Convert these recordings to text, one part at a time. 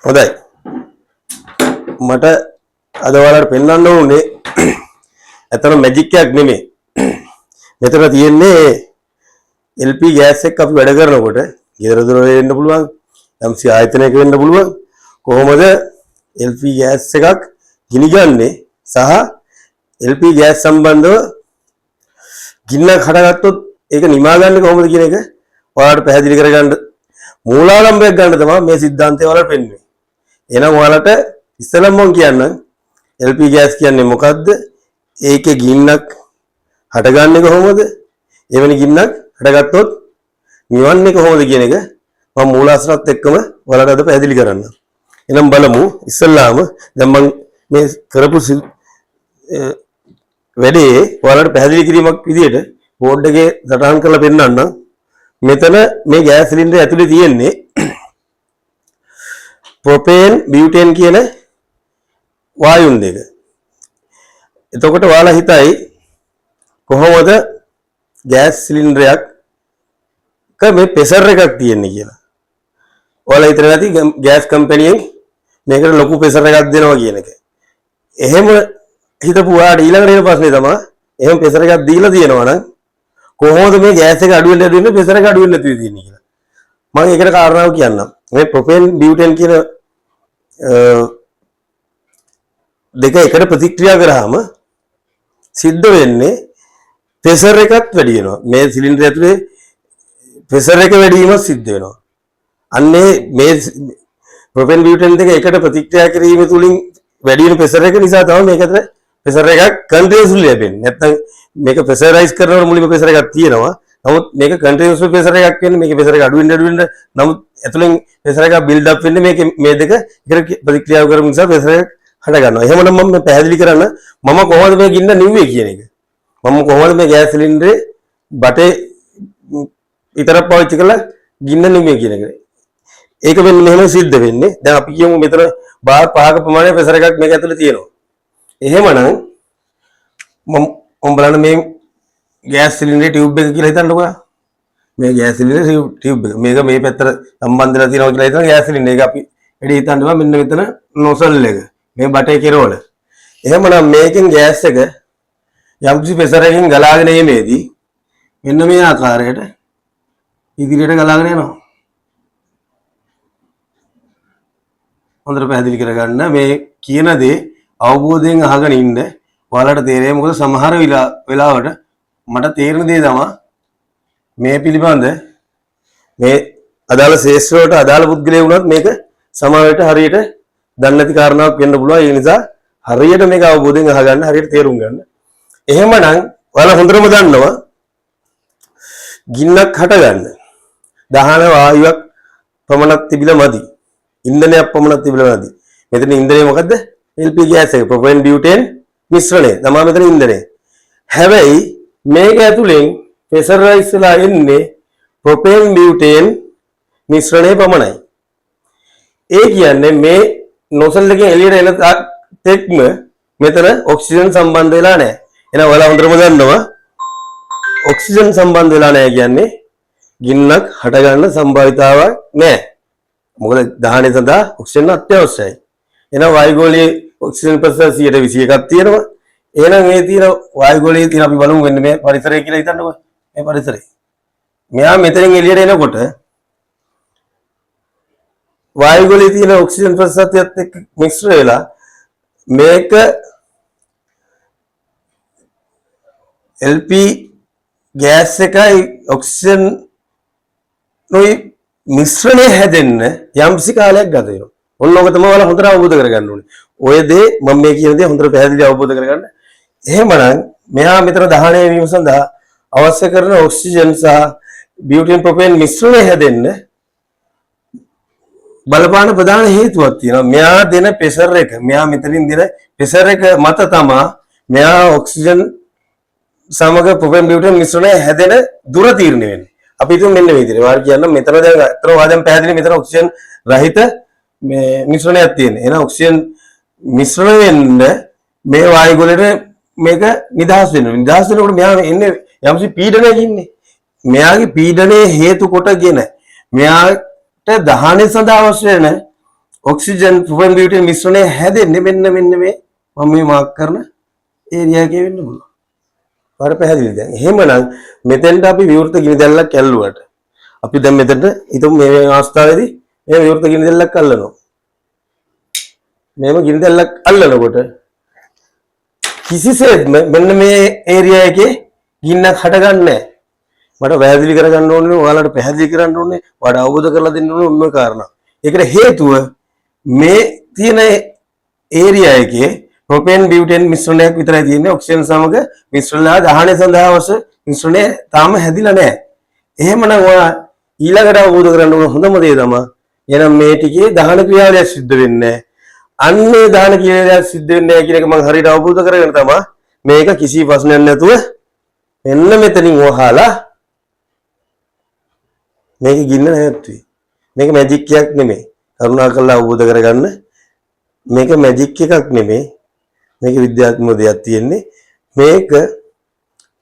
හොඳයි. මට අද ඔයාලට පෙන්වන්න ඕනේ ඇත්තට මැජික් එකක් නෙමෙයි. මෙතන තියෙන්නේ LP ගෑස් එක අපි වැඩ කරනකොට ගෙදර දොර වෙන්න පුළුවන්, යම්සි ආයතනයක වෙන්න පුළුවන්. කොහොමද LP ගෑස් එකක් ගිනිගන්නේ සහ LP ගෑස් සම්බන්ධව ගින්නක් හටගත්තොත් ඒක නිමා ගන්න කොහොමද කියන එක ඔයාලට පැහැදිලි කරගන්න මූලාරම්භයක් ගන්න තමයි මේ સિદ્ધාන්තය ඔයාලට පෙන්වන්නේ. එහෙනම් ඔයාලට ඉස්සෙල්ලම මම කියන්නම් LP ගෑස් කියන්නේ මොකද්ද? ඒකේ ගින්නක් හටගන්නේ කොහොමද? එවැනි ගින්නක් හටගත්තොත් නිවන්නේ කොහොමද කියන එක මම මූලාශ්‍රත් එක්කම ඔයාලට අද පැහැදිලි කරන්නම්. එහෙනම් බලමු ඉස්සෙල්ලාම දැන් මම මේ කරපු වැඩේ ඔයාලට පැහැදිලි කිරීමක් විදියට බෝඩ් එකේ සටහන් කරලා පෙන්නන්නම්. මෙතන මේ ගෑස් සිලින්ඩරය ඇතුලේ තියෙන්නේ ප්‍රොපේන් බියුටේන් කියන වායුන් දෙක. එතකොට ඔයාලා හිතයි කොහොමද ගෑස් සිලින්ඩරයක් මේ ප්‍රෙෂර් එකක් තියෙන්නේ කියලා. ඔයාලා හිතලා නැති ගෑස් කම්පැනියෙන් මේකට ලොකු ප්‍රෙෂර් එකක් දෙනවා කියන එක. එහෙම හිතපු ඔයාලට ඊළඟට එන ප්‍රශ්නේ තමයි එහෙම ප්‍රෙෂර් එකක් දීලා තියෙනවා නම් කොහොමද මේ ගෑස් එක අඩු වෙන්න දෙන්නේ ප්‍රෙෂර් එක අඩු වෙන්න නැතුව තියෙන්නේ කියලා. මම ඒකට කාරණාව කියන්නම්. මේ ප්‍රොපේන් බියුටේන් කියන දෙක එකට ප්‍රතික්‍රියා කරාම සිද්ධ වෙන්නේ ප්‍රෙෂර් එකත් වැඩි වෙනවා. මේ සිලින්ඩරය ඇතුලේ ප්‍රෙෂර් එක වැඩි වීම සිද්ධ වෙනවා. අන්නේ මේ ප්‍රොපේන් බියුටේන් දෙක එකට ප්‍රතික්‍රියා කිරීම තුලින් වැඩි වෙන ප්‍රෙෂර් එක නිසා තමයි මේකට ප්‍රෙෂර් එකක් කන්ටිනියස්ලි ලැබෙන්නේ. නැත්නම් මේක ප්‍රෙෂරයිස් කරනකොට මුලින්ම ප්‍රෙෂර් එකක් තියෙනවා. නමුත් මේක කන්ටිනියස් ප්‍රෙෂර් එකක් වෙන්නේ. මේකේ ප්‍රෙෂර් එක අඩු වෙන්න නමුත් ඇතුලෙන් ප්‍රෙෂර් එකක් බිල්ඩ් අප් වෙන්නේ මේ දෙක එකට ප්‍රතික්‍රියා කරන නිසා ප්‍රෙෂර් එක හට ගන්නවා. එහෙමනම් මම පැහැදිලි කරන්න මම කොහොමද මේ ගින්න නිව්වේ කියන එක. මම කොහොමද මේ ගෑස් සිලින්ඩරේ බටේ විතරක් පාවිච්චි කරලා ගින්න නිව්වේ කියන එක. ඒක වෙන්නේ මෙහෙම සිද්ධ වෙන්නේ. දැන් අපි කියමු මෙතන බාර් 5ක ප්‍රමාණය ප්‍රෙෂර් එකක් මේක ඇතුලේ තියෙනවා. එහෙමනම් මම බලන්න මේ ගෑස් සිලින්ඩරේ ටියුබ් එක කියලා හිතන්නකෝ. මේ ගෑස් සිලින්ඩරේ ටියුබ් එක. මේක මේ පැත්තට සම්බන්ධ වෙලා තියෙනවා කියලා හිතන ගෑස් සිලින්ඩර් එක අපි එඩි හිතන්නවා මෙන්න මෙතන නොසල් එක. මේ බටේ කෙරවල. එහෙමනම් මේකෙන් ගෑස් එක යම්කිසි ප්‍රෙෂර් එකකින් ගලාගෙන යීමේදී මෙන්න මේ ආකාරයට ඉදිරියට ගලාගෙන යනවා. හොඳට පැහැදිලි කරගන්න මේ කියන දේ අවබෝධයෙන් අහගෙන ඉන්න. ඔයාලට තේරෙයි මොකද සමහර වෙලාවට මට තේරෙන දේ තමයි මේ පිළිබඳ මේ අදාළ ශේෂ්ත්‍ර වලට අදාළ පුද්ගලයෙක් වුණත් මේක සමහරවිට හරියට දන්නේ නැති කාරණාවක් වෙන්න පුළුවන්. ඒ නිසා හරියට මේක අවබෝධයෙන් අහගන්න, හරියට තේරුම් ගන්න. එහෙමනම් ඔයාලා හොඳටම දන්නවා ගින්නක් හටගන්න දහන වායුවක් පමණක් තිබිලා මදි. ඉන්ධනයක් පමණක් තිබිලා මදි. මෙතන ඉන්ධනය මොකද්ද? LP ගෑස් එක, ප්‍රොපේන් බියුටේන් මිශ්‍රණය. තමයි මෙතන ඉන්ධනය. හැබැයි මේක ඇතුලෙන් ප්‍රෙෂරයිස් වෙලා එන්නේ ප්‍රොපේන් බියුටේන් මිශ්‍රණය පමණයි. ඒ කියන්නේ මේ නොසල් එකෙන් එළියට එන තෙක්ම මෙතන ඔක්සිජන් සම්බන්ධ වෙලා නැහැ. එහෙනම් ඔයාලා හොඳටම දන්නවා ඔක්සිජන් සම්බන්ධ වෙලා නැහැ කියන්නේ ගින්නක් හට ගන්න සම්භාවිතාවක් නැහැ. මොකද දහනය සඳහා ඔක්සිජන් අත්‍යවශ්‍යයි. එහෙනම් වායුගෝලයේ ඔක්සිජන් ප්‍රතිශත 121ක් තියෙනවා. එහෙනම් මේ තියෙන වායුගෝලයේ තියෙන අපි බලමු මෙන්න මේ පරිසරය කියලා හිතන්නකෝ. මේ පරිසරය. මෙයා මෙතනින් එළියට එනකොට වායුගෝලයේ තියෙන ඔක්සිජන් ප්‍රතිශතයත් එක්ක මිශ්‍ර වෙලා මේක LP ගෑස් එකයි ඔක්සිජන් නොයි මිශ්‍රණය හැදෙන්න යම්සි කාලයක් ගත වෙනවා. ඔන්න ඔක තමයි ඔයාලා හොඳට අවබෝධ කරගන්න ඕනේ. ඔය දේ මම මේ කියන දේ හොඳට පැහැදිලිව අවබෝධ කරගන්න. එහෙමනම් මෙහා මෙතන දහනය වීම සඳහා අවශ්‍ය කරන ඔක්සිජන් සහ බියුටේන් ප්‍රොපේන් මිශ්‍රණය හැදෙන්න බලපාන ප්‍රධාන හේතුවක් තියෙනවා. මෙයා දෙන ප්‍රෙෂර් එක, මෙයා මෙතනින් දෙන ප්‍රෙෂර් එක මත තමයි මෙයා ඔක්සිජන් සමග ප්‍රොපේන් බියුටේන් මිශ්‍රණය හැදෙන දුර තීරණය වෙන්නේ. අපි හිතමු මෙන්න මේ විදිහට. වාර කියන්න මෙතන දැන් අතන වාදම් පැහැදිලි මෙතන ඔක්සිජන් රහිත මේ මිශ්‍රණයක් තියෙන. එහෙනම් ඔක්සිජන් මිශ්‍රණය වෙන්න මේ වායුගෝලයට මේක නිදහස් වෙනවා. නිදහස් වෙනකොට මෙයා එන්නේ යම්සි පීඩනයක ඉන්නේ. මෙයාගේ පීඩනයේ හේතු කොටගෙන මෙයාට දහනය සඳහා අවශ්‍ය වෙන ඔක්සිජන් ප්‍රොපෙන් බියුටේන් මිශ්‍රණය හැදෙන්නේ මෙන්න මේ මම මේ මාක් කරන ඒරියා එකේ වෙන්න පුළුවන්. හරියට පැහැදිලිද දැන්? එහෙමනම් මෙතෙන්ට අපි විවෘත ගිනි දැල්ලක් ඇල්ලුවට අපි දැන් මෙතෙන්ට හිතමු මේ අවස්ථාවේදී මේ විවෘත ගිනි දැල්ලක් අල්ලනවා. මේව ගිනි දැල්ලක් අල්ලනකොට කිසිසේත්ම මෙන්න මේ ඒරියා එකේ ගින්නක් හටගන්නේ නැහැ. මට පැහැදිලි කරගන්න ඕනේ ඔයාලට පැහැදිලි කරන්න ඕනේ ඔයාලට අවබෝධ කරලා දෙන්න ඕනේ මේ කාරණා. ඒකට හේතුව මේ තියෙන ඒරියා එකේ ප්‍රොපේන් බියුටේන් මිශ්‍රණයක් විතරයි තියෙන්නේ. ඔක්සිජන් සමග මිශ්‍රණලා දහනය සඳහා අවශ්‍ය මිශ්‍රණය තාම හැදිලා නැහැ. එහෙමනම් ඔයා ඊළඟට අවබෝධ කරගන්න ඕන හොඳම දේ තමයි එහෙනම් මේ ටිකේ දහන ක්‍රියාවලිය සිද්ධ වෙන්නේ නැහැ. අන්නේ දහන ක්‍රියාවලිය සිද්ධ වෙන්නේ නැහැ කියන එක මම හරියට අවබෝධ කරගෙන තමයි මේක කිසි ප්‍රශ්නයක් නැතුව මෙන්න මෙතනින් වහලා මේක ගින්න නැහැත්වි. මේක මැජික් එකක් නෙමෙයි. කරුණාකරලා අවබෝධ කරගන්න. මේක මැජික් එකක් නෙමෙයි. මේක විද්‍යාත්මක දෙයක් තියෙන්නේ. මේක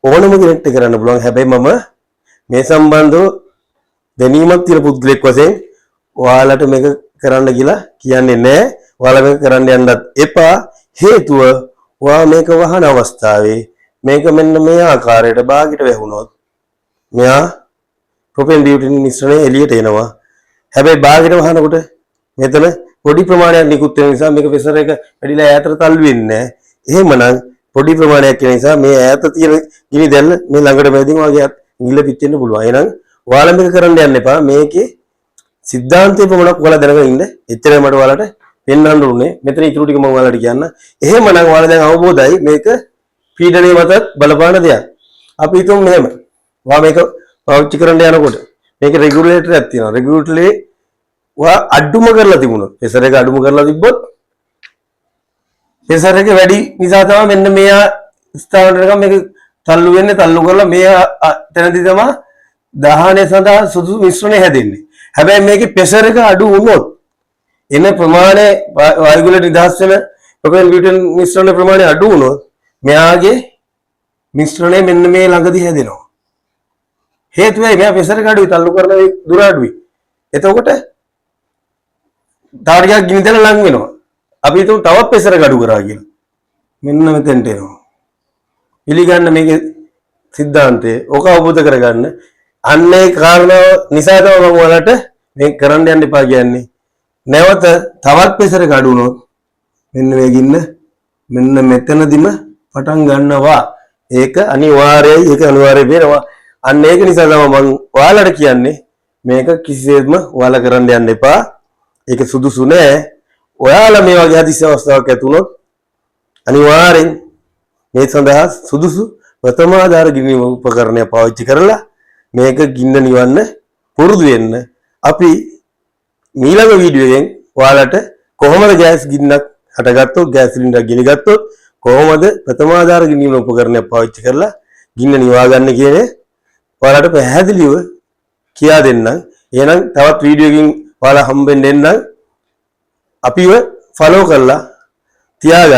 ඕනම කෙනෙක්ට කරන්න පුළුවන්. හැබැයි මම මේ සම්බන්ධව දැනීමක් තියෙන පුද්ගලෙක් වශයෙන් ඔයාලට මේක කරන්න කියලා කියන්නේ නැහැ. ඔයාලා මේක කරන්න යන්නත් එපා. හේතුව ඔයා මේක වහන අවස්ථාවේ මේක මෙන්න මේ ආකාරයට භාගයට වැහුනොත් මෙයා ප්‍රොපේන් බියුටේන් මිශ්‍රණය එළියට එනවා. හැබැයි භාගයට වහනකොට මෙතන පොඩි ප්‍රමාණයක් නිකුත් වෙන නිසා මේක ප්‍රෙෂර් එක වැඩිලා ඈතට තල්ලු වෙන්නේ නැහැ. එහෙමනම් පොඩි ප්‍රමාණයක් වෙන නිසා මේ ඈත තියෙන ගිනි දැල්ල මේ ළඟට වැදින් වගේ නිල පිච්චෙන්න පුළුවන්. එහෙනම් ඔයාලා මේක කරන්න යන්න එපා. මේකේ සිද්ධාන්තය පමණක් ඔයාලා දැනගෙන ඉන්න. එච්චරයි මට ඔයාලට පෙන්වන්න උනේ. මෙතන ඊටු ටික මම ඔයාලට කියන්න. එහෙමනම් ඔයාලා දැන් අවබෝධයි මේක පීඩනයේ මතත් බලපාන දෙයක්. අපි හිතමු මෙහෙම. ඔයා මේක පාවිච්චි කරන්න යනකොට මේක රෙගුලේටර් එකක් තියෙනවා. රෙගුලේටරේ ඔයා අඩුම කරලා තිබුණොත් ප්‍රෙෂර් එක අඩුම කරලා තිබ්බොත් ප්‍රෙෂර් එක වැඩි නිසා තමයි මෙන්න මෙයා ස්ථානයට මේක තල්ලු වෙන්නේ. තල්ලු කරලා මෙයා තැනදී තමයි දහනය සඳහා සුදුසු මිශ්‍රණය හැදෙන්නේ. හැබැයි මේකේ ප්‍රෙෂර් එක අඩු වුණොත් එන ප්‍රමාණය වායුවල නිදහස් වෙන ප්‍රොපේන් බියුටේන් මිශ්‍රණ ප්‍රමාණය අඩු වුණොත් මෙයාගේ මිශ්‍රණය මෙන්න මේ ළඟදී හැදෙනවා. හේතුවයි මෙයා ප්‍රෙෂර් එක අඩුයි තල්ලු කරන දුර අඩුයි. එතකොට තාරියක් ගිනි දැල ලඟ වෙනවා. අපි හිතමු තවත් ප්‍රෙෂර් එක අඩු කරා කියලා. මෙන්න මෙතෙන්ට එනවා. පිළිගන්න මේකේ સિદ્ધාන්තය. ඕක අවබෝධ කරගන්න. අන්නේ කාරණාව නිසා තමයි මම ඔයාලට මේක කරන්න යන්න එපා කියන්නේ. නැවත තවත් ප්‍රෙෂර් එක අඩු වුණොත් මෙන්න මේ ගින්න මෙන්න මෙතනදිම පටන් ගන්නවා. ඒක අනිවාර්යයි. ඒක අනිවාර්යයෙන් වෙනවා. අන්න ඒක නිසා තමයි මම ඔයාලට කියන්නේ මේක කිසිසේත්ම ඔයාලා කරන්න යන්න එපා. ඒක සුදුසු නෑ. ඔයාලා මේ වගේ හදිසි අවස්ථාවක් ඇති වුණොත් අනිවාර්යෙන් මේ සඳහා සුදුසු ප්‍රථම ආධාර ගිනි උපකරණය පාවිච්චි කරලා මේක ගින්න නිවන්න පුරුදු වෙන්න. අපි ඊළඟ වීඩියෝ එකෙන් ඔයාලට කොහොමද ගෑස් ගින්නක් හටගත්තොත් ගෑස් සිලින්ඩර් ගිනි ගත්තොත් කොහොමද ප්‍රථම ආධාර ගිනි උපකරණය පාවිච්චි කරලා ගින්න නිවා ගන්න කියන්නේ ඔයාලට පැහැදිලිව කියා දෙන්නම්. එහෙනම් තවත් වීඩියෝ එකකින් ඔයාලා හම්බෙන්න එන්න අපිව ෆලෝ කරලා තියාගන්න.